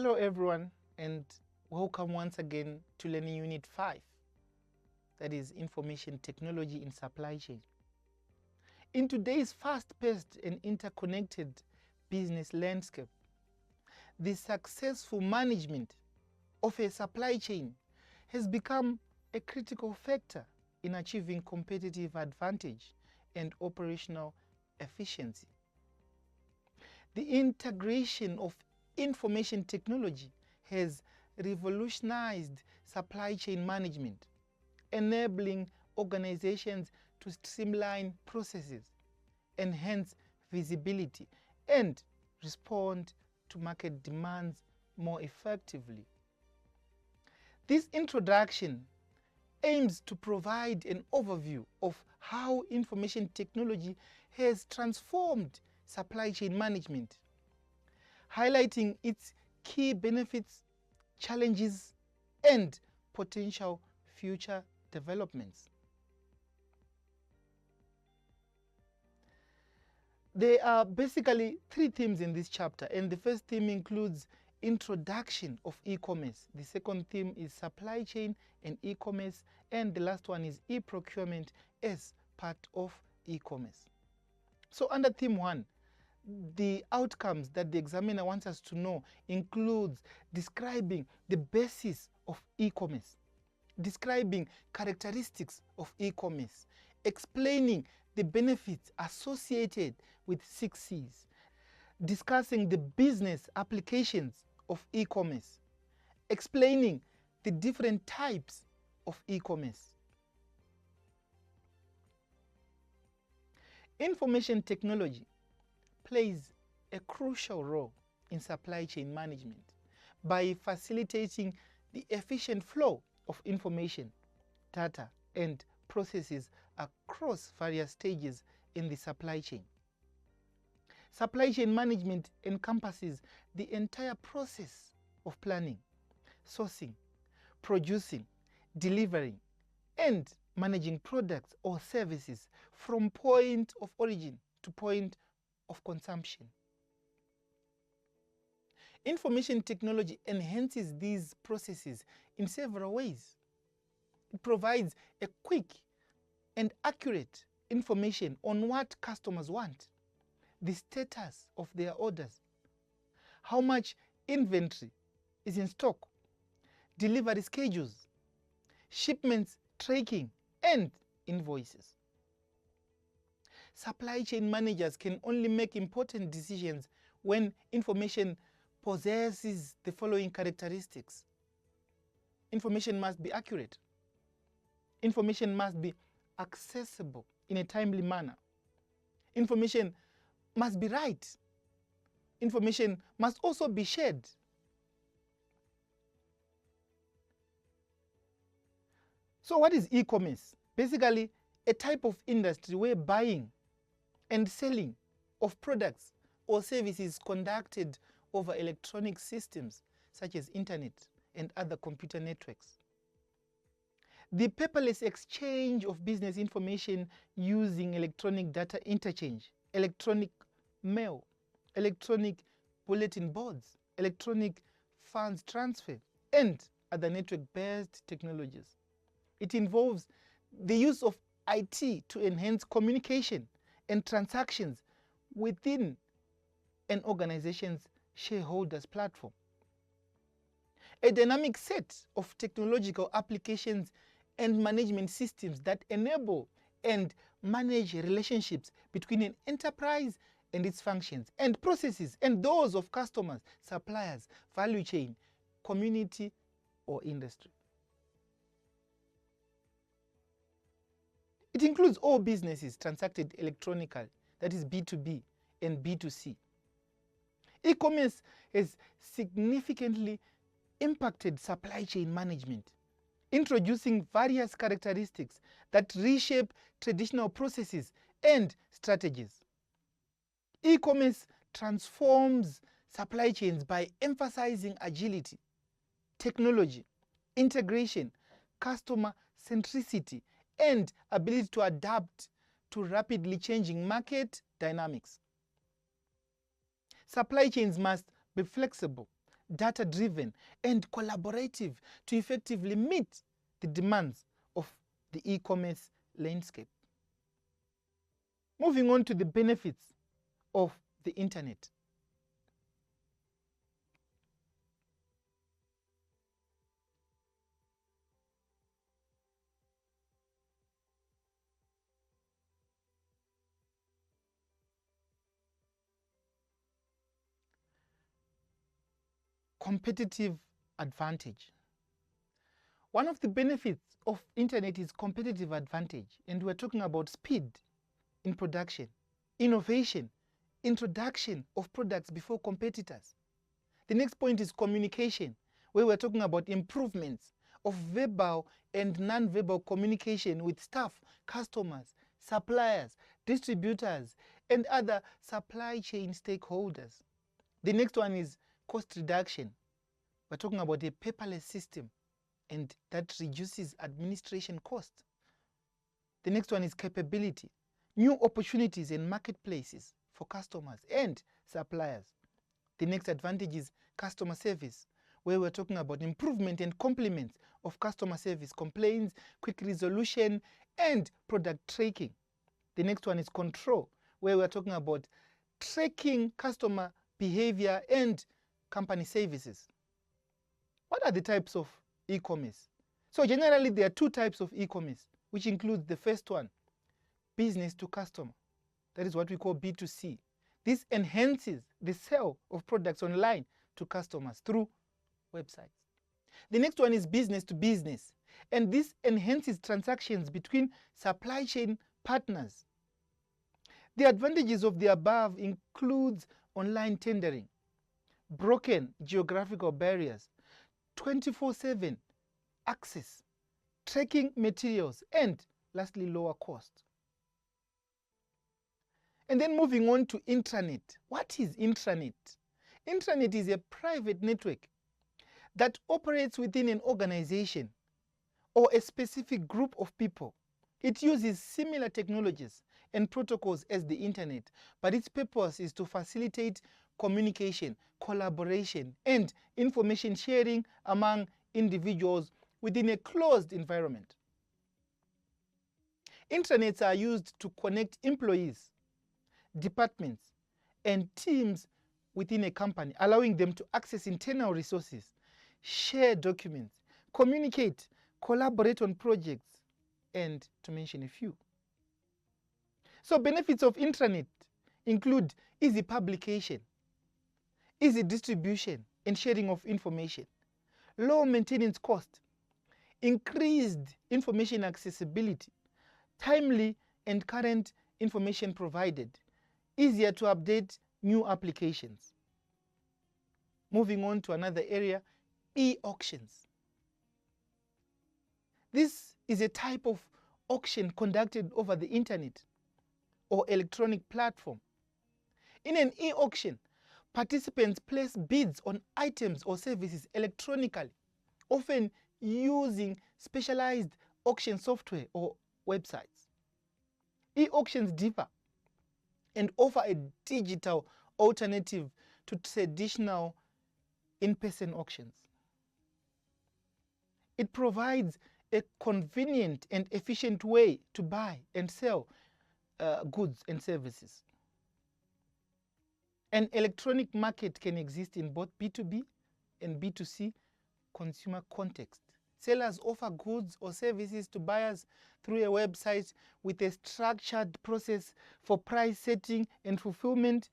Hello everyone, and welcome once again to Learning Unit 5, that is Information Technology in Supply Chain. In today's fast-paced and interconnected business landscape, the successful management of a supply chain has become a critical factor in achieving competitive advantage and operational efficiency. The integration of information technology has revolutionized supply chain management, enabling organizations to streamline processes, enhance visibility, and respond to market demands more effectively. This introduction aims to provide an overview of how information technology has transformed supply chain management, highlighting its key benefits, challenges, and potential future developments. There are basically three themes in this chapter, and the first theme includes introduction of e-commerce. The second theme is supply chain and e-commerce, and the last one is e-procurement as part of e-commerce. So under theme 1, the outcomes that the examiner wants us to know includes describing the basis of e-commerce, describing characteristics of e-commerce, explaining the benefits associated with 6 C's, discussing the business applications of e-commerce, explaining the different types of e-commerce. Information technology plays a crucial role in supply chain management by facilitating the efficient flow of information, data, and processes across various stages in the supply chain. Supply chain management encompasses the entire process of planning, sourcing, producing, delivering, and managing products or services from point of origin to point of consumption. Information technology enhances these processes in several ways. It provides a quick and accurate information on what customers want, the status of their orders, how much inventory is in stock, delivery schedules, shipments tracking, and invoices. Supply chain managers can only make important decisions when information possesses the following characteristics. Information must be accurate. Information must be accessible in a timely manner. Information must be right. Information must also be shared. So what is e-commerce? Basically, a type of industry where buying and selling of products or services conducted over electronic systems such as internet and other computer networks. The paperless exchange of business information using electronic data interchange, electronic mail, electronic bulletin boards, electronic funds transfer, and other network-based technologies. It involves the use of IT to enhance communication and transactions within an organization's shareholders platform. A dynamic set of technological applications and management systems that enable and manage relationships between an enterprise and its functions and processes and those of customers, suppliers, value chain, community, or industry. It includes all businesses transacted electronically, that is B2B and B2C. E-commerce has significantly impacted supply chain management, introducing various characteristics that reshape traditional processes and strategies. E-commerce transforms supply chains by emphasizing agility, technology, integration, customer centricity, and ability to adapt to rapidly changing market dynamics. Supply chains must be flexible, data-driven, and collaborative to effectively meet the demands of the e-commerce landscape. Moving on to the benefits of the internet. Competitive advantage. One of the benefits of internet is competitive advantage, and we're talking about speed in production, innovation, introduction of products before competitors. The next point is communication, where we're talking about improvements of verbal and non-verbal communication with staff, customers, suppliers, distributors, and other supply chain stakeholders. The next one is cost reduction. We're talking about a paperless system, and that reduces administration costs. The next one is capability, new opportunities and marketplaces for customers and suppliers. The next advantage is customer service, where we're talking about improvement and complements of customer service, complaints, quick resolution, and product tracking. The next one is control, where we're talking about tracking customer behavior and company services. What are the types of e-commerce? So generally there are two types of e-commerce, which includes the first one, business to customer. That is what we call B2C. This enhances the sale of products online to customers through websites. The next one is business to business, and this enhances transactions between supply chain partners. The advantages of the above includes online tendering, broken geographical barriers, 24/7 access, tracking materials, and lastly, lower cost. And then moving on to intranet. What is intranet? Intranet is a private network that operates within an organization or a specific group of people. It uses similar technologies and protocols as the internet, but its purpose is to facilitate communication, collaboration, and information sharing among individuals within a closed environment. Intranets are used to connect employees, departments, and teams within a company, allowing them to access internal resources, share documents, communicate, collaborate on projects, and to mention a few. So benefits of intranet include easy publication, easy distribution and sharing of information, low maintenance cost, increased information accessibility, timely and current information provided, easier to update new applications. Moving on to another area, e-auctions. This is a type of auction conducted over the internet or electronic platform. In an e-auction, participants place bids on items or services electronically, often using specialized auction software or websites. E-auctions differ and offer a digital alternative to traditional in-person auctions. It provides a convenient and efficient way to buy and sell goods and services. An electronic market can exist in both B2B and B2C consumer context. Sellers offer goods or services to buyers through a website with a structured process for price setting and fulfillment.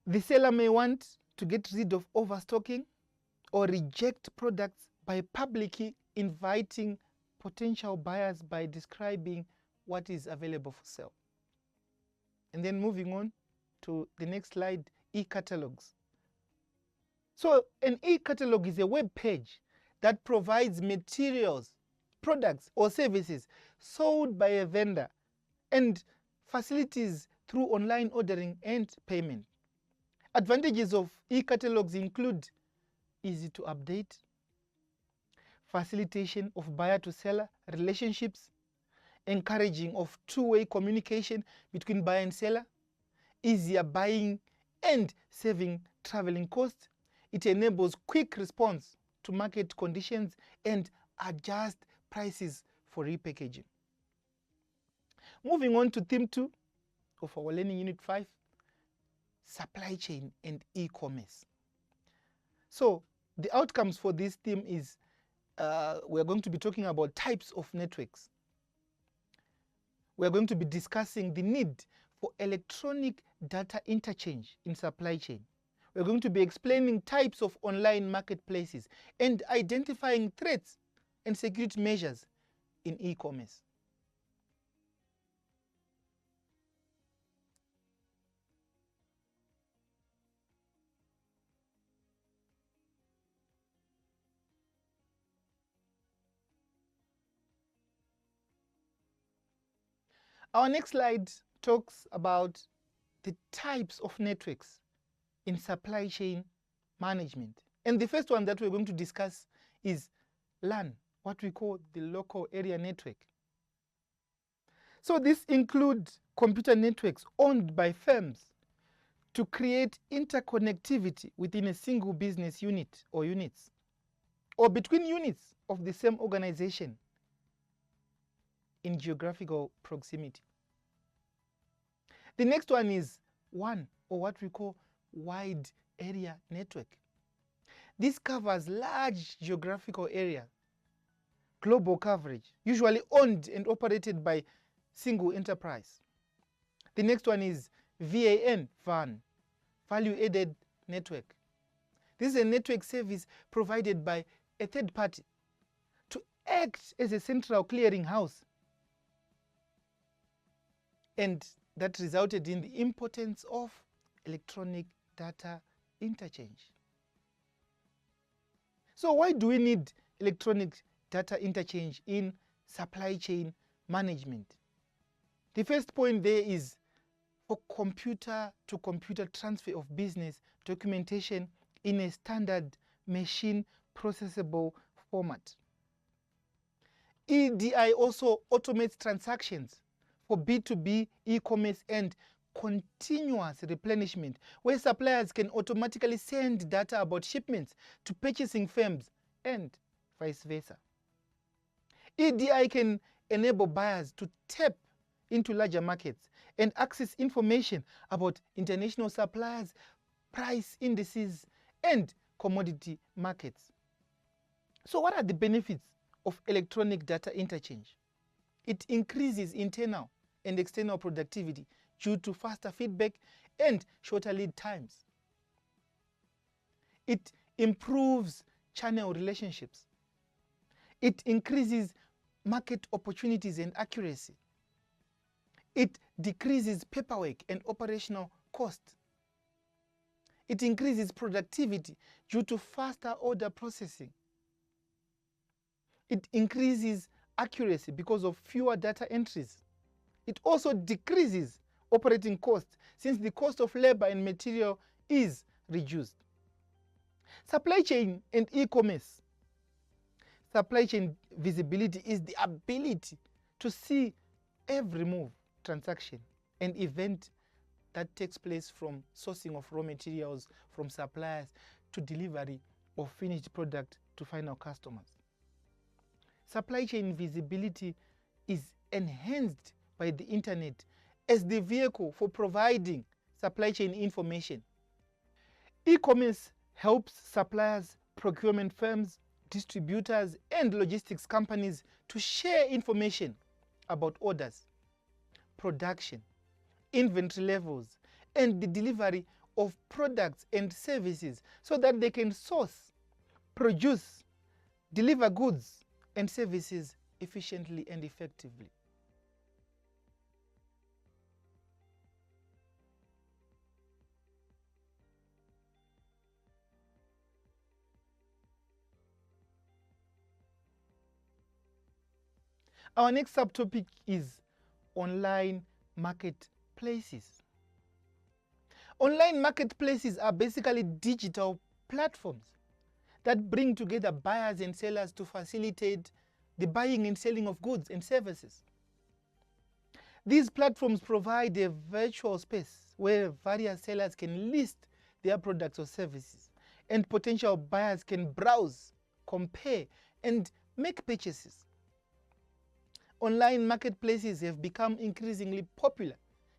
The seller may want to get rid of overstocking or reject products by publicly inviting potential buyers by describing what is available for sale. And then moving on to the next slide, e-catalogs. So an e-catalog is a web page that provides materials, products or services sold by a vendor and facilities through online ordering and payment. Advantages of e-catalogs include easy to update, facilitation of buyer to seller relationships, encouraging of two-way communication between buyer and seller, easier buying and saving traveling costs, It enables quick response to market conditions and adjust prices for repackaging. Moving on to theme 2 of our learning unit 5, supply chain and e-commerce. So the outcomes for this theme is we're going to be talking about types of networks. We're going to be discussing the need for electronic data interchange in supply chain. We're going to be explaining types of online marketplaces and identifying threats and security measures in e-commerce. Our next slide talks about the types of networks in supply chain management. And the first one that we're going to discuss is LAN, what we call the local area network. So this includes computer networks owned by firms to create interconnectivity within a single business unit or units, or between units of the same organization in geographical proximity. The next one is WAN, or what we call wide area network. This covers large geographical area, global coverage, usually owned and operated by single enterprise. The next one is VAN, value added network. This is a network service provided by a third party to act as a central clearing house, and that resulted in the importance of electronic data interchange. So why do we need electronic data interchange in supply chain management? The first point there is for computer-to-computer transfer of business documentation in a standard machine processable format. EDI also automates transactions for B2B e-commerce and continuous replenishment, where suppliers can automatically send data about shipments to purchasing firms and vice versa. EDI can enable buyers to tap into larger markets and access information about international suppliers, price indices, and commodity markets. So what are the benefits of electronic data interchange? It increases internal and external productivity due to faster feedback and shorter lead times. It improves channel relationships. It increases market opportunities and accuracy. It decreases paperwork and operational cost. It increases productivity due to faster order processing. It increases accuracy because of fewer data entries. It also decreases operating costs since the cost of labor and material is reduced. Supply chain and e-commerce. Supply chain visibility is the ability to see every move, transaction, and event that takes place from sourcing of raw materials from suppliers to delivery of finished product to final customers. Supply chain visibility is enhanced by the internet as the vehicle for providing supply chain information. E-commerce helps suppliers, procurement firms, distributors, and logistics companies to share information about orders, production, inventory levels, and the delivery of products and services so that they can source, produce, deliver goods and services efficiently and effectively. Our next subtopic is online marketplaces. Online marketplaces are basically digital platforms that bring together buyers and sellers to facilitate the buying and selling of goods and services. These platforms provide a virtual space where various sellers can list their products or services and potential buyers can browse, compare, and make purchases. Online marketplaces have become increasingly popular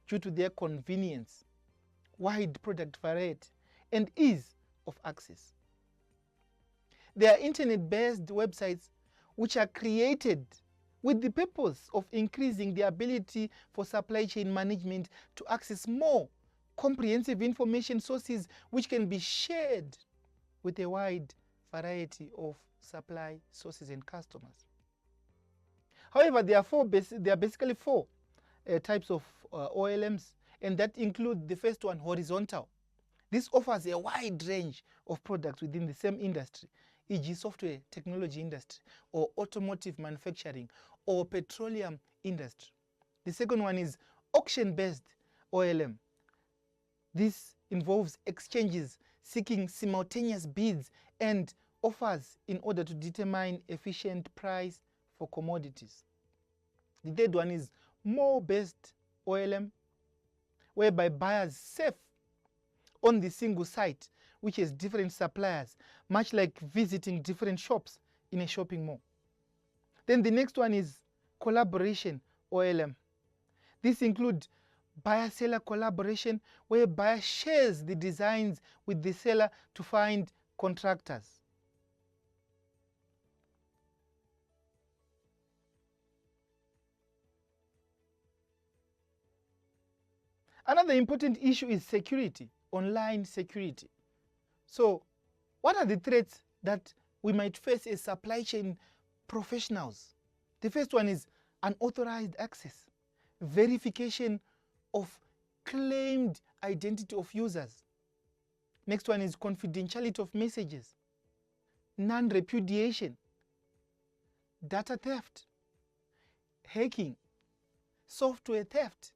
due to their convenience, wide product variety, and ease of access. There are internet-based websites which are created with the purpose of increasing the ability for supply chain management to access more comprehensive information sources which can be shared with a wide variety of supply sources and customers. However, there are basically four types of OLMs, and that include the first one, horizontal. This offers a wide range of products within the same industry, e.g. software technology industry, or automotive manufacturing, or petroleum industry. The second one is auction-based OLM. This involves exchanges seeking simultaneous bids and offers in order to determine efficient price for commodities. The third one is mall-based OLM, whereby buyers save on the single site, which has different suppliers, much like visiting different shops in a shopping mall. Then the next one is collaboration OLM. This includes buyer-seller collaboration, where buyer shares the designs with the seller to find contractors. Another important issue is security, online security. So, what are the threats that we might face as supply chain professionals? The first one is unauthorized access, verification of claimed identity of users. Next one is confidentiality of messages, non-repudiation, data theft, hacking, software theft,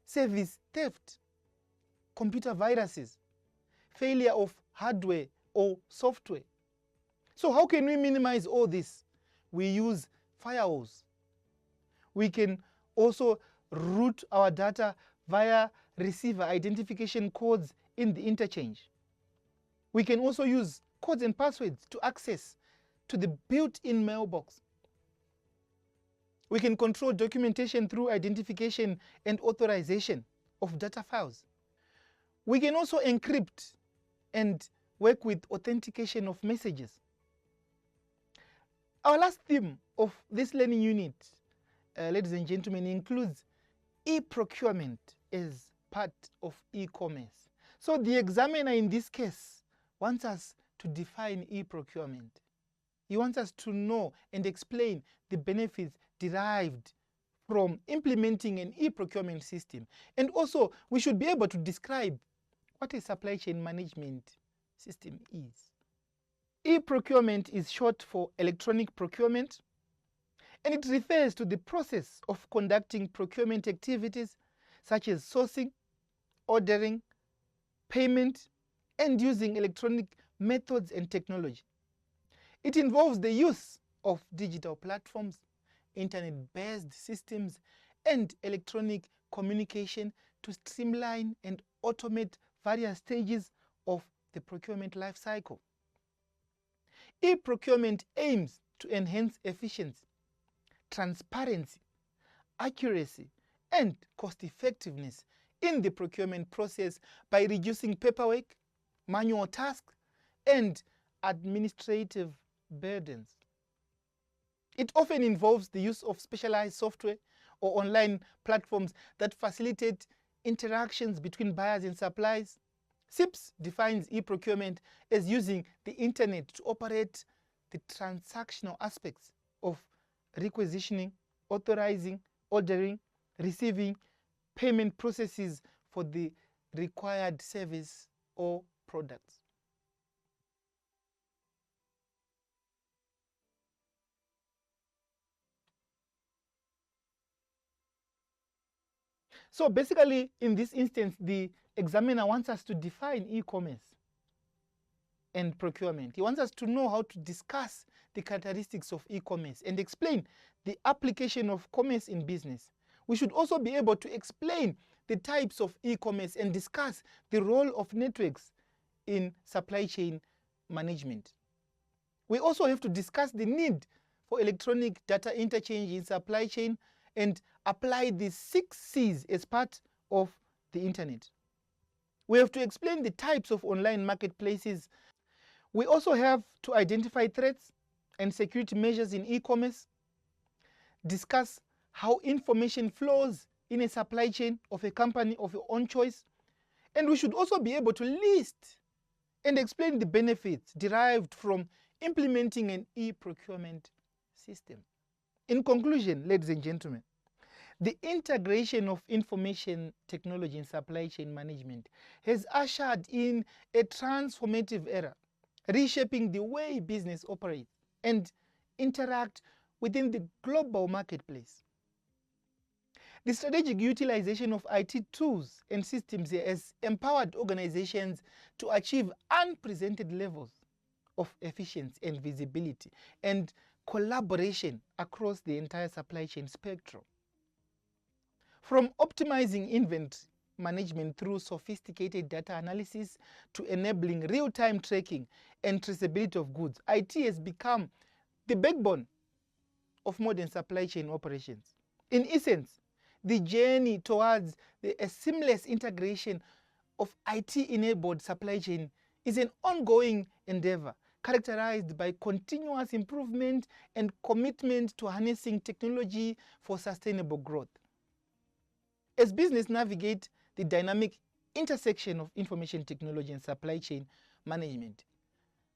service theft, computer viruses, failure of hardware or software. So how can we minimize all this? We use firewalls. We can also route our data via receiver identification codes in the interchange. We can also use codes and passwords to access to the built-in mailbox. We can control documentation through identification and authorization of data files. We can also encrypt and work with authentication of messages. Our last theme of this learning unit, ladies and gentlemen, includes e-procurement as part of e-commerce. So the examiner in this case wants us to define e-procurement. He wants us to know and explain the benefits derived from implementing an e-procurement system. And also, we should be able to describe what a supply chain management system is. E-procurement is short for electronic procurement, and it refers to the process of conducting procurement activities such as sourcing, ordering, payment, and using electronic methods and technology. It involves the use of digital platforms, internet-based systems, and electronic communication to streamline and automate various stages of the procurement life cycle. E-procurement aims to enhance efficiency, transparency, accuracy, and cost-effectiveness in the procurement process by reducing paperwork, manual tasks, and administrative burdens. It often involves the use of specialized software or online platforms that facilitate interactions between buyers and suppliers. SIPS defines e-procurement as using the internet to operate the transactional aspects of requisitioning, authorizing, ordering, receiving, payment processes for the required service or products. So basically, in this instance, the examiner wants us to define e-commerce and procurement. He wants us to know how to discuss the characteristics of e-commerce and explain the application of commerce in business. We should also be able to explain the types of e-commerce and discuss the role of networks in supply chain management. We also have to discuss the need for electronic data interchange in supply chain and apply the 6 C's as part of the internet. We have to explain the types of online marketplaces. We also have to identify threats and security measures in e-commerce, discuss how information flows in a supply chain of a company of your own choice, and we should also be able to list and explain the benefits derived from implementing an e-procurement system. In conclusion, ladies and gentlemen, the integration of information technology in supply chain management has ushered in a transformative era, reshaping the way business operates and interact within the global marketplace. The strategic utilization of IT tools and systems has empowered organizations to achieve unprecedented levels of efficiency and visibility and collaboration across the entire supply chain spectrum. From optimizing inventory management through sophisticated data analysis to enabling real-time tracking and traceability of goods, IT has become the backbone of modern supply chain operations. In essence, the journey towards a seamless integration of IT-enabled supply chain is an ongoing endeavor characterized by continuous improvement and commitment to harnessing technology for sustainable growth. As business navigate the dynamic intersection of information technology and supply chain management,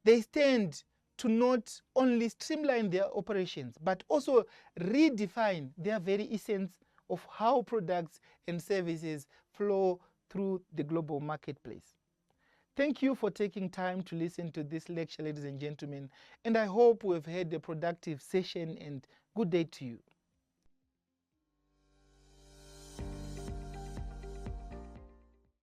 they stand to not only streamline their operations, but also redefine their very essence of how products and services flow through the global marketplace. Thank you for taking time to listen to this lecture, ladies and gentlemen, and I hope we have had a productive session, and good day to you.